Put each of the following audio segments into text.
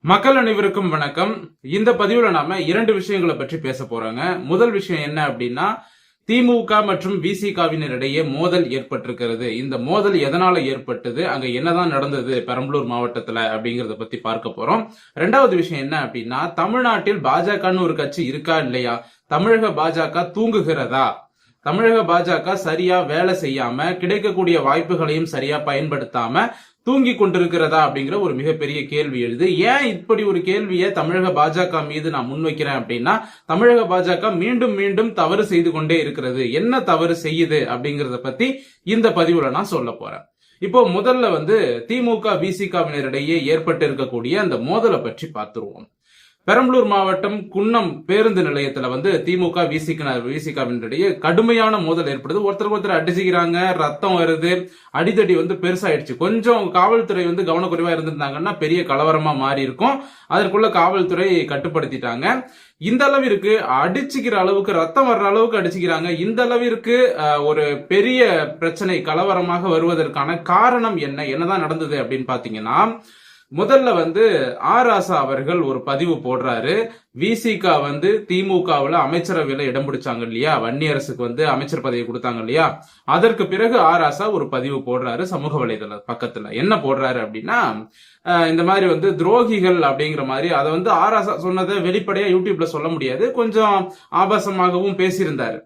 மக்கள் அனைவருக்கும் வணக்கம். இந்த பதிவுல நாம இரண்டு விஷயங்களை பற்றி பேச போறாங்க. முதல் விஷயம் என்ன அப்படின்னா, திமுக மற்றும் விசிகாவினரிடையே மோதல் ஏற்பட்டிருக்கிறது. இந்த மோதல் எதனால ஏற்பட்டது, அங்க என்னதான் நடந்தது பெரம்பலூர் மாவட்டத்துல அப்படிங்கறத பத்தி பார்க்க போறோம். ரெண்டாவது விஷயம் என்ன அப்படின்னா, தமிழ்நாட்டில் பாஜகன்னு ஒரு கட்சி இருக்கா இல்லையா, தமிழக பாஜக தூங்குகிறதா, தமிழக பாஜக சரியா வேலை செய்யாம கிடைக்கக்கூடிய வாய்ப்புகளையும் சரியா பயன்படுத்தாம தூங்கி கொண்டிருக்கிறதா அப்படிங்கிற ஒரு மிகப்பெரிய கேள்வி எழுது. ஏன் இப்படி ஒரு கேள்வியை தமிழக பாஜக மீது நான் முன்வைக்கிறேன் அப்படின்னா, தமிழக பாஜக மீண்டும் மீண்டும் தவறு செய்து கொண்டே இருக்கிறது. என்ன தவறு செய்யுது அப்படிங்கறத பத்தி இந்த பதிவுல நான் சொல்ல போறேன். இப்போ முதல்ல திமுக விசிகாவினரிடையே ஏற்பட்டு இருக்கக்கூடிய அந்த மோதலை பற்றி பார்த்துருவோம். பெரம்பலூர் மாவட்டம் குன்னம் பேருந்து நிலையத்துல திமுக விசிகாவினரிடையே கடுமையான மோதல் ஏற்படுது. ஒருத்தருக்கு ஒருத்தர் அடிச்சுக்கிறாங்க, ரத்தம் வருது, அடித்தடி பெருசாயிடுச்சு. கொஞ்சம் காவல்துறை கவனக்குறைவா இருந்திருந்தாங்கன்னா பெரிய கலவரமா மாறி இருக்கும். அதற்குள்ள காவல்துறை கட்டுப்படுத்திட்டாங்க. இந்த அளவிற்கு அடிச்சுக்கிற அளவுக்கு, ரத்தம் வர்ற அளவுக்கு அடிச்சுக்கிறாங்க. இந்த அளவிற்கு ஒரு பெரிய பிரச்சனை கலவரமாக வருவதற்கான காரணம் என்னதான் நடந்தது அப்படின்னு பாத்தீங்கன்னா, முதல்ல ஆர் ராசா அவர்கள் ஒரு பதிவு போடுறாரு. விசிகா திமுகவுல அமைச்சரவையில இடம் பிடிச்சாங்க இல்லையா, வன்னியரசுக்கு அமைச்சர் பதவி கொடுத்தாங்க இல்லையா, அதற்கு பிறகு ஆர் ராசா ஒரு பதிவு போடுறாரு சமூக வலைதள பக்கத்துல. என்ன போடுறாரு அப்படின்னா, இந்த மாதிரி துரோகிகள் அப்படிங்கிற மாதிரி, அதை ஆர் ராசா சொன்னதை வெளிப்படையா யூடியூப்ல சொல்ல முடியாது, கொஞ்சம் ஆபாசமாகவும் பேசியிருந்தாரு.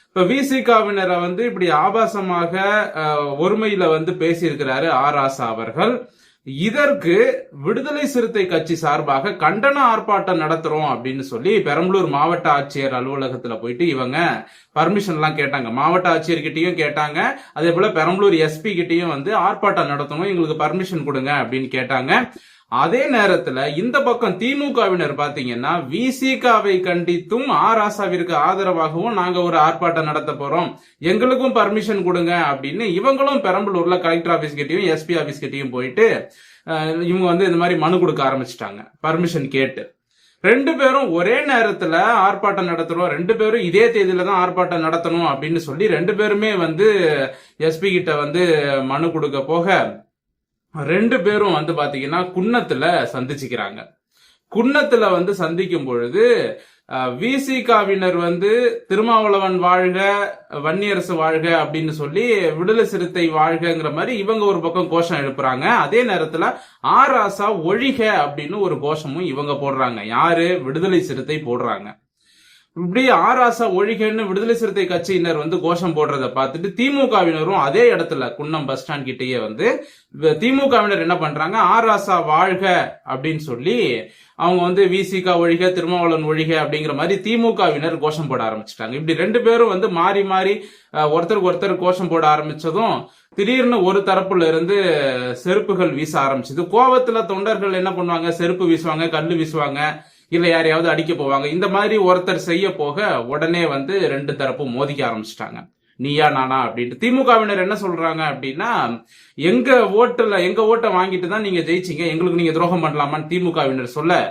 இப்ப விசிகாவினரை இப்படி ஆபாசமாக ஒருமையில பேசியிருக்கிறாரு ஆர் ராசா அவர்கள். இதற்கு விடுதலை சிறுத்தை கட்சி சார்பாக கண்டன ஆர்ப்பாட்டம் நடத்துறோம் அப்படின்னு சொல்லி பெரம்பலூர் மாவட்ட ஆட்சியர் அலுவலகத்துல போயிட்டு இவங்க பர்மிஷன் எல்லாம் கேட்டாங்க. மாவட்ட ஆட்சியர் கிட்டையும் கேட்டாங்க, அதே போல பெரம்பலூர் எஸ்பி கிட்டையும் ஆர்ப்பாட்டம் நடத்தணும், எங்களுக்கு பர்மிஷன் கொடுங்க அப்படின்னு கேட்டாங்க. அதே நேரத்துல இந்த பக்கம் திமுகவினர் பாத்தீங்கன்னா, விசிகாவை கண்டித்தும் ஆர் ராசாவிற்கு ஆதரவாகவும் நாங்க ஒரு ஆர்ப்பாட்டம் நடத்த போறோம், எங்களுக்கும் பர்மிஷன் கொடுங்க அப்படின்னு இவங்களும் பெரம்பலூர்ல கலெக்டர் ஆபீஸ் கிட்டையும் எஸ்பி ஆபீஸ் கிட்டையும் போயிட்டு இவங்க இந்த மாதிரி மனு கொடுக்க ஆரம்பிச்சிட்டாங்க பர்மிஷன் கேட்டு. ரெண்டு பேரும் ஒரே நேரத்துல ஆர்ப்பாட்டம் நடத்துறோம், ரெண்டு பேரும் இதே தேதியில தான் ஆர்ப்பாட்டம் நடத்தணும் அப்படின்னு சொல்லி ரெண்டு பேருமே எஸ்பி கிட்ட மனு கொடுக்க போக, ரெண்டு பேரும் பாத்தீங்கன்னா குன்னத்துல சந்திச்சுக்கிறாங்க. குன்னத்துல சந்திக்கும் பொழுது விசிகாவினர் திருமாவளவன் வாழ்க, வன்னியரசு வாழ்க அப்படின்னு சொல்லி விடுதலை சிறுத்தை வாழ்கங்கிற மாதிரி இவங்க ஒரு பக்கம் கோஷம் எழுப்புறாங்க. அதே நேரத்துல ஆர் ராசா ஒழிக அப்படின்னு ஒரு கோஷமும் இவங்க போடுறாங்க. யாரு? விடுதலை சிறுத்தை போடுறாங்க. இப்படி ஆர் ராசா ஒழிகன்னு விடுதலை சிறுத்தை கட்சியினர் கோஷம் போடுறத பார்த்துட்டு திமுகவினரும் அதே இடத்துல குன்னம் பஸ் ஸ்டாண்ட் கிட்டேயே திமுகவினர் என்ன பண்றாங்க, ஆர் ராசா வாழ்க அப்படின்னு சொல்லி அவங்க விசிகா ஒழிக, திருமாவளவன் ஒழிக அப்படிங்கிற மாதிரி திமுகவினர் கோஷம் போட ஆரம்பிச்சிட்டாங்க. இப்படி ரெண்டு பேரும் மாறி மாறி ஒருத்தருக்கு ஒருத்தர் கோஷம் போட ஆரம்பிச்சதும் திடீர்னு ஒரு தரப்புல இருந்து செருப்புகள் வீச ஆரம்பிச்சது. கோபத்துல தொண்டர்கள் என்ன பண்ணுவாங்க, செருப்பு வீசுவாங்க, கல்லு வீசுவாங்க, இல்ல யாரையாவது அடிக்க போவாங்க. இந்த மாதிரி ஒருத்தர் செய்ய போக உடனே ரெண்டு தரப்பும் மோதிக்க ஆரம்பிச்சிட்டாங்க. நீயா நானா அப்படின்ட்டு. திமுகவினர் என்ன சொல்றாங்க அப்படின்னா, எங்க ஓட்டை வாங்கிட்டு தான் நீங்க ஜெயிச்சீங்க, எங்களுக்கு நீங்க துரோகம் பண்ணலாமான்னு திமுகவினர் சொல்ல,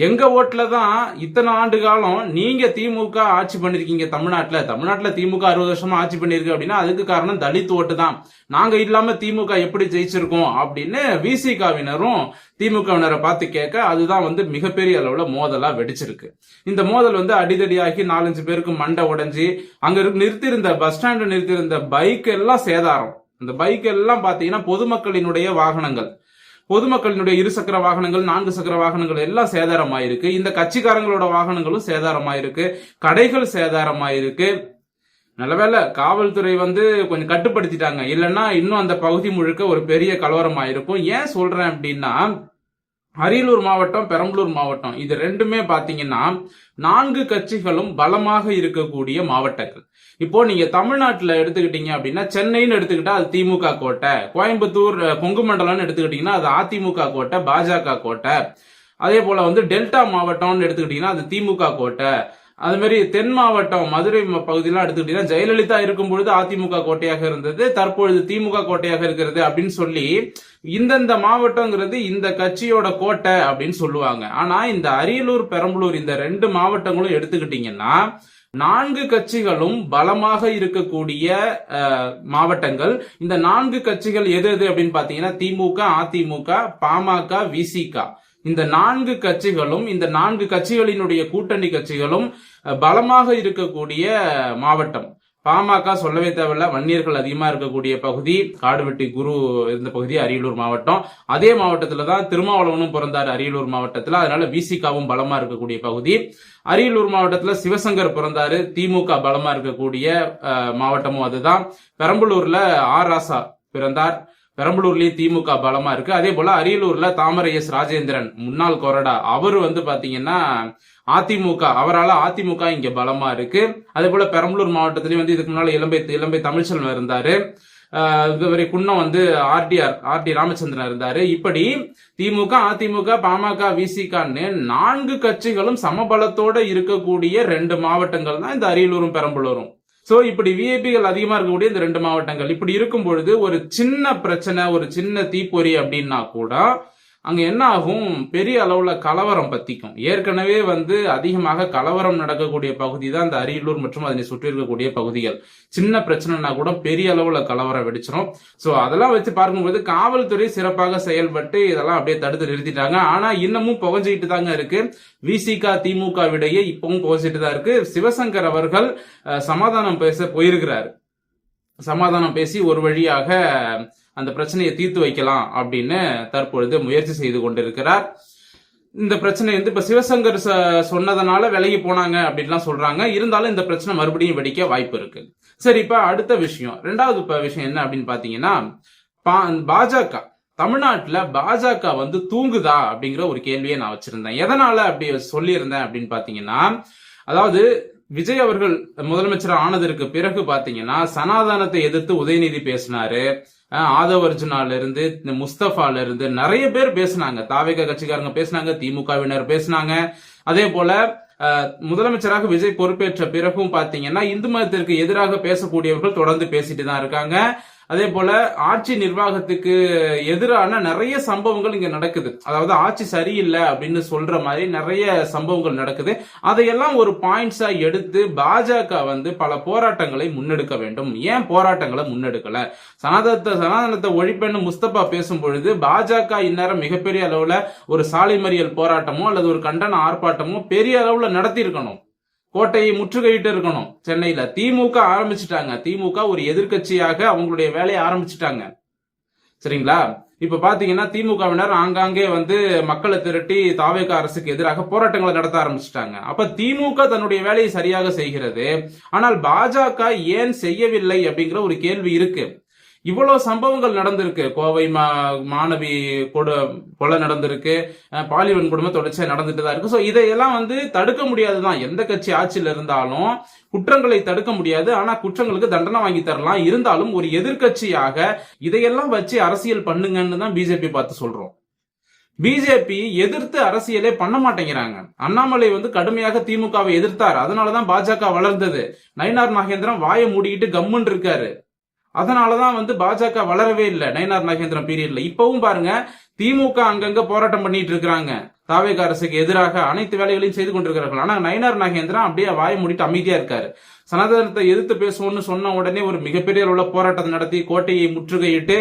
எங்க ஓட்டுல தான் இத்தனை ஆண்டு காலம் நீங்க திமுக ஆட்சி பண்ணிருக்கீங்க தமிழ்நாட்டுல திமுக 60 வருஷமா ஆட்சி பண்ணிருக்கு அப்படின்னா அதுக்கு காரணம் தலித் ஓட்டு தான், நாங்க இல்லாம திமுக எப்படி ஜெயிச்சிருக்கோம் அப்படின்னு விசிகாவினரும் திமுகவினரை பார்த்து கேட்க, அதுதான் மிகப்பெரிய அளவுல மோதலா வெடிச்சிருக்கு. இந்த மோதல் அடிதடியாகி 4-5 பேருக்கு மண்டை உடைஞ்சி, அங்க நிறுத்தியிருந்த பஸ் ஸ்டாண்ட் நிறுத்தியிருந்த பைக் எல்லாம் சேதாரம். அந்த பைக் எல்லாம் பாத்தீங்கன்னா பொதுமக்களினுடைய வாகனங்கள், பொதுமக்களினுடைய 2 சக்கர வாகனங்கள், 4 சக்கர வாகனங்கள் எல்லாம் சேதாரமாயிருக்கு. இந்த கட்சிக்காரங்களோட வாகனங்களும் சேதாரமாயிருக்கு, கடைகள் சேதாரமாயிருக்கு. நல்லவேளை காவல்துறை கொஞ்சம் கட்டுப்படுத்திட்டாங்க, இல்லைன்னா இன்னும் அந்த பகுதி முழுக்க ஒரு பெரிய கலவரம் ஆயிருக்கும். ஏன் சொல்றேன் அப்படின்னா, அரியலூர் மாவட்டம், பெரம்பலூர் மாவட்டம், இது ரெண்டுமே பாத்தீங்கன்னா 4 கட்சிகளும் பலமாக இருக்கக்கூடிய மாவட்டங்கள். இப்போ நீங்க தமிழ்நாட்டுல எடுத்துக்கிட்டீங்க அப்படின்னா, சென்னைன்னு எடுத்துக்கிட்டா அது திமுக கோட்டை, கோயம்புத்தூர் கொங்கு மண்டலம்னு எடுத்துக்கிட்டீங்கன்னா அது அதிமுக கோட்டை, பாஜக கோட்டை. அதே போல டெல்டா மாவட்டம்னு எடுத்துக்கிட்டீங்கன்னா அது திமுக கோட்டை. அது மாதிரி தென் மாவட்டம் மதுரை பகுதியெல்லாம் எடுத்துக்கிட்டீங்கன்னா ஜெயலலிதா இருக்கும் பொழுது அதிமுக கோட்டையாக இருந்தது, தற்பொழுது திமுக கோட்டையாக இருக்கிறது அப்படின்னு சொல்லி இந்தந்த மாவட்டங்கிறது இந்த கட்சியோட கோட்டை அப்படின்னு சொல்லுவாங்க. ஆனா இந்த அரியலூர், பெரம்பலூர் இந்த 2 மாவட்டங்களும் எடுத்துக்கிட்டீங்கன்னா 4 கட்சிகளும் பலமாக இருக்கக்கூடிய மாவட்டங்கள். இந்த 4 கட்சிகள் எது எது அப்படின்னு பாத்தீங்கன்னா திமுக, அதிமுக, பாமக, விசிகா. இந்த 4 கட்சிகளும், இந்த 4 கட்சிகளினுடைய கூட்டணி கட்சிகளும் பலமாக இருக்கக்கூடிய மாவட்டம். பாமக சொல்லவே தேவையில்ல, வன்னியர்கள் அதிகமா இருக்கக்கூடிய பகுதி, காடுவெட்டி குரு இருந்த பகுதி அரியலூர் மாவட்டம். அதே மாவட்டத்துல தான் திருமாவளவனும் பிறந்தாரு, அரியலூர் மாவட்டத்துல. அதனால விசிகாவும் பலமா இருக்கக்கூடிய பகுதி. அரியலூர் மாவட்டத்துல சிவசங்கர் பிறந்தாரு, திமுக பலமா இருக்கக்கூடிய மாவட்டமும் அதுதான். பெரம்பலூர்ல ஆர் ராசா பிறந்தார், பெரம்பலூர்லயும் திமுக பலமா இருக்கு. அதே போல அரியலூர்ல தாமரை எஸ் ராஜேந்திரன் முன்னாள் கொறடா, அவரு பாத்தீங்கன்னா அதிமுக, அவரால் அதிமுக இங்க பலமா இருக்கு. அதே போல பெரம்பலூர் மாவட்டத்திலயும் இதுக்கு முன்னால இளம்பை தமிழ்ச்செல்வன் இருந்தாரு, குன்னம் ஆர்டி ராமச்சந்திரன் இருந்தாரு. இப்படி திமுக, அதிமுக, பாமக, விசிகான்னு 4 கட்சிகளும் சமபலத்தோட இருக்கக்கூடிய 2 மாவட்டங்கள் தான் இந்த அரியலூரும் பெரம்பலூரும். சோ இப்படி விஐபிகள் அதிகமா இருக்கக்கூடிய இந்த 2 மாவட்டங்கள். இப்படி இருக்கும் பொழுது ஒரு சின்ன பிரச்சனை, ஒரு சின்ன தீப்பொறி அப்படின்னா கூட அங்க என்ன ஆகும், பெரிய அளவுல கலவரம் பத்திக்கும். ஏற்கனவே அதிகமாக கலவரம் நடக்கக்கூடிய பகுதி தான் இந்த அரியலூர் மற்றும் அதனை சுற்றி இருக்கக்கூடிய பகுதிகள். சின்ன பிரச்சனைனா கூட பெரிய அளவுல கலவரம் வெடிச்சிடும். சோ அதெல்லாம் வச்சு பார்க்கும்போது காவல்துறை சிறப்பாக செயல்பட்டு இதெல்லாம் அப்படியே தடுத்து நிறுத்திட்டாங்க. ஆனா இன்னமும் புகஞ்சிட்டு தாங்க இருக்கு. விசிக திமுக விடையே இப்பவும் புகஞ்சிட்டு தான் இருக்கு. சிவசங்கர் அவர்கள் சமாதானம் பேச போயிருக்கிறார். சமாதானம் பேசி ஒரு வழியாக அந்த பிரச்சனையை தீர்த்து வைக்கலாம் அப்படின்னு தற்பொழுது முயற்சி செய்து கொண்டிருக்கிறார். இந்த பிரச்சனை இப்ப சிவசங்கர் சொன்னதனால விலகி போனாங்க அப்படின்லாம் சொல்றாங்க. இருந்தாலும் இந்த பிரச்சனை மறுபடியும் வெடிக்க வாய்ப்பு இருக்கு. சரி, இப்ப அடுத்த விஷயம், 2வது விஷயம் என்ன அப்படின்னு பாத்தீங்கன்னா, பாஜக தமிழ்நாட்டுல பாஜக தூங்குதா அப்படிங்கிற ஒரு கேள்வியை நான் வச்சிருந்தேன். எதனால அப்படி சொல்லியிருந்தேன் அப்படின்னு பாத்தீங்கன்னா, அதாவது விஜய் அவர்கள் முதலமைச்சர் ஆனதற்கு பிறகு பாத்தீங்கன்னா சனாதனத்தை எதிர்த்து உதயநிதி பேசினாரு, ஆதவ அர்ஜுனால இருந்து முஸ்தபால இருந்து நிறைய பேர் பேசினாங்க, தாவேக கட்சிக்காரங்க பேசினாங்க, திமுகவினர் பேசினாங்க. அதே போல முதலமைச்சராக விஜய் பொறுப்பேற்ற பிறகும் பாத்தீங்கன்னா இந்து மதத்திற்கு எதிராக பேசக்கூடியவர்கள் தொடர்ந்து பேசிட்டு தான் இருக்காங்க. அதே போல ஆட்சி நிர்வாகத்துக்கு எதிரான நிறைய சம்பவங்கள் இங்க நடக்குது. அதாவது ஆட்சி சரியில்லை அப்படின்னு சொல்ற மாதிரி நிறைய சம்பவங்கள் நடக்குது. அதையெல்லாம் ஒரு பாயிண்ட்ஸா எடுத்து பாஜக பல போராட்டங்களை முன்னெடுக்க வேண்டும். ஏன் போராட்டங்களை முன்னெடுக்கல? சனாதனத்தை ஒழிப்பேன்னு முஸ்தபா பேசும் பொழுது பாஜக இந்நேரம் மிகப்பெரிய அளவுல ஒரு சாலை மறியல் போராட்டமோ அல்லது ஒரு கண்டன ஆர்ப்பாட்டமோ பெரிய அளவுல நடத்தி இருக்கணும். கோட்டையை முற்றுகையிட்டு இருக்கணும். சென்னையில திமுக ஆரம்பிச்சுட்டாங்க. திமுக ஒரு எதிர்கட்சியாக அவங்களுடைய வேலையை ஆரம்பிச்சுட்டாங்க. சரிங்களா? இப்ப பாத்தீங்கன்னா திமுகவினர் ஆங்காங்கே மக்களை திரட்டி தாவேக அரசுக்கு எதிராக போராட்டங்களை நடத்த ஆரம்பிச்சுட்டாங்க. அப்ப திமுக தன்னுடைய வேலையை சரியாக செய்கிறது. ஆனால் பாஜக ஏன் செய்யவில்லை அப்படிங்கிற ஒரு கேள்வி இருக்கு. இவ்வளவு சம்பவங்கள் நடந்திருக்கு. கோவை மாணவி கொலை நடந்திருக்கு, பாலியல் குடும்பம் தொடர்ச்சியா நடந்துட்டு தான் இருக்கு. சோ இதையெல்லாம் தடுக்க முடியாதுதான். எந்த கட்சி ஆட்சியில் இருந்தாலும் குற்றங்களை தடுக்க முடியாது. ஆனா குற்றங்களுக்கு தண்டனை வாங்கி தரலாம். இருந்தாலும் ஒரு எதிர்கட்சியாக இதையெல்லாம் வச்சு அரசியல் பண்ணுங்கன்னு தான் பிஜேபி பார்த்து சொல்றோம். பிஜேபி எதிர்த்து அரசியலே பண்ண மாட்டேங்கிறாங்க. அண்ணாமலை கடுமையாக திமுகவை எதிர்த்தார். அதனாலதான் பாஜக வளர்ந்தது. நயினார் நாகேந்திரன் வாயை மூடிக்கிட்டு கம்முன்னு இருக்காரு. அதனாலதான் பாஜக வளரவே இல்லை நயினார் நாகேந்திரன் பீரியட்ல. இப்பவும் பாருங்க, திமுக அங்கங்க போராட்டம் பண்ணிட்டு இருக்காங்க. தாவேக அரசுக்கு எதிராக அனைத்து வேலைகளையும் செய்து கொண்டிருக்கிறார்கள். ஆனா நயினார் நாகேந்திரன் அப்படியே வாயை மூடிட்டு அமைதியா இருக்காரு. சனாதனத்தை எதிர்த்து பேசுவோம்னு சொன்ன உடனே ஒரு மிகப்பெரிய அளவுல போராட்டத்தை நடத்தி கோட்டையை முற்றுகையிட்டு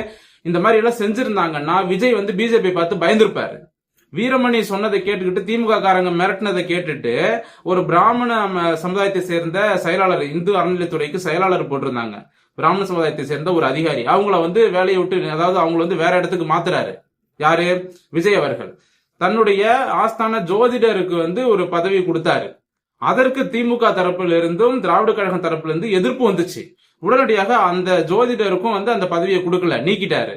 இந்த மாதிரி எல்லாம் செஞ்சிருந்தாங்கன்னா விஜய் பிஜேபி பார்த்து பயந்திருப்பாரு. வீரமணி சொன்னதை கேட்டுக்கிட்டு திமுக காரங்க மிரட்டினதை கேட்டுட்டு ஒரு பிராமண சமுதாயத்தை சேர்ந்த செயலாளர், இந்து அறநிலையத்துறைக்கு செயலாளர் போட்டிருந்தாங்க. பிராமண சமுதாயத்தை சேர்ந்த ஒரு அதிகாரி அவங்கள வேலையை விட்டு, அதாவது அவங்கள வேற இடத்துக்கு மாத்துறாரு. யாரு? விஜய் அவர்கள் தன்னுடைய ஆஸ்தான ஜோதிடருக்கு ஒரு பதவி கொடுத்தாரு. அதற்கு திமுக தரப்புல இருந்தும் திராவிட கழகம் தரப்புல இருந்து எதிர்ப்பு வந்துச்சு. உடனடியாக அந்த ஜோதிடருக்கும் அந்த பதவியை கொடுக்கல, நீக்கிட்டாரு.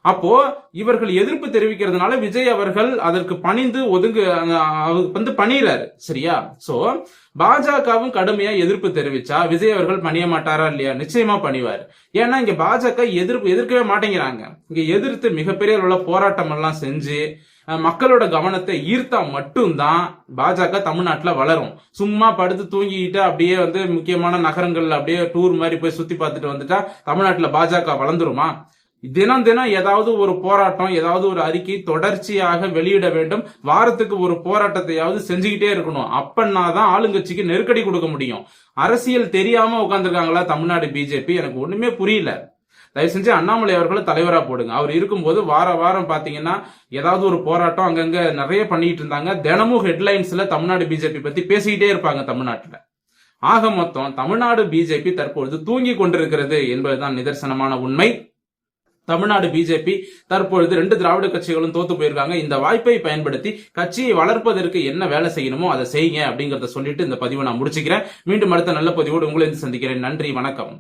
அப்போ இவர்கள் எதிர்ப்பு தெரிவிக்கிறதுனால விஜய் அவர்கள் அதற்கு பணிந்து பணிறாரு. சரியா? சோ பாஜகவும் கடுமையா எதிர்ப்பு தெரிவிச்சா விஜய் அவர்கள் பணிய மாட்டாரா இல்லையா? நிச்சயமா பணிவார். ஏன்னா இங்க பாஜக எதிர்க்கவே மாட்டேங்கிறாங்க. இங்க எதிர்த்து மிகப்பெரிய அளவுல போராட்டம் எல்லாம் செஞ்சு மக்களோட கவனத்தை ஈர்த்தா மட்டும்தான் பாஜக தமிழ்நாட்டுல வளரும். சும்மா படுத்து தூங்கிக்கிட்டு அப்படியே முக்கியமான நகரங்கள்ல அப்படியே டூர் மாதிரி போய் சுத்தி பார்த்துட்டு வந்துட்டா தமிழ்நாட்டுல பாஜக வளர்ந்துருமா? தினம் ஏதாவது ஒரு போராட்டம், ஏதாவது ஒரு அறிக்கை தொடர்ச்சியாக வெளியிட வேண்டும். வாரத்துக்கு ஒரு போராட்டத்தையாவது செஞ்சுக்கிட்டே இருக்கணும். அப்பன்னாதான் ஆளுங்கட்சிக்கு நெருக்கடி கொடுக்க முடியும். அரசியல் தெரியாம உட்கார்ந்துருக்காங்களா தமிழ்நாடு பிஜேபி? எனக்கு ஒண்ணுமே புரியல. தயவு செஞ்சு அண்ணாமலை அவர்களை தலைவரா போடுங்க. அவர் இருக்கும்போது வார வாரம் பாத்தீங்கன்னா ஏதாவது ஒரு போராட்டம் அங்கங்க நிறைய பண்ணிட்டு இருந்தாங்க. தினமும் ஹெட்லைன்ஸ்ல தமிழ்நாடு பிஜேபி பத்தி பேசிக்கிட்டே இருப்பாங்க தமிழ்நாட்டுல. ஆக மொத்தம் தமிழ்நாடு பிஜேபி தற்பொழுது தூங்கி கொண்டிருக்கிறது என்பதுதான் நிதர்சனமான உண்மை. தமிழ்நாடு பிஜேபி தற்பொழுது 2 திராவிட கட்சிகளும் தோத்து போயிருக்காங்க. இந்த வாய்ப்பை பயன்படுத்தி கட்சியை வளர்ப்பதற்கு என்ன வேலை செய்யணுமோ அதை செய்யுங்க அப்படிங்கறத சொல்லிட்டு இந்த பதிவை நான் முடிச்சுக்கிறேன். மீண்டும் அடுத்த நல்ல பதிவோடு உங்களை சந்திக்கிறேன். நன்றி, வணக்கம்.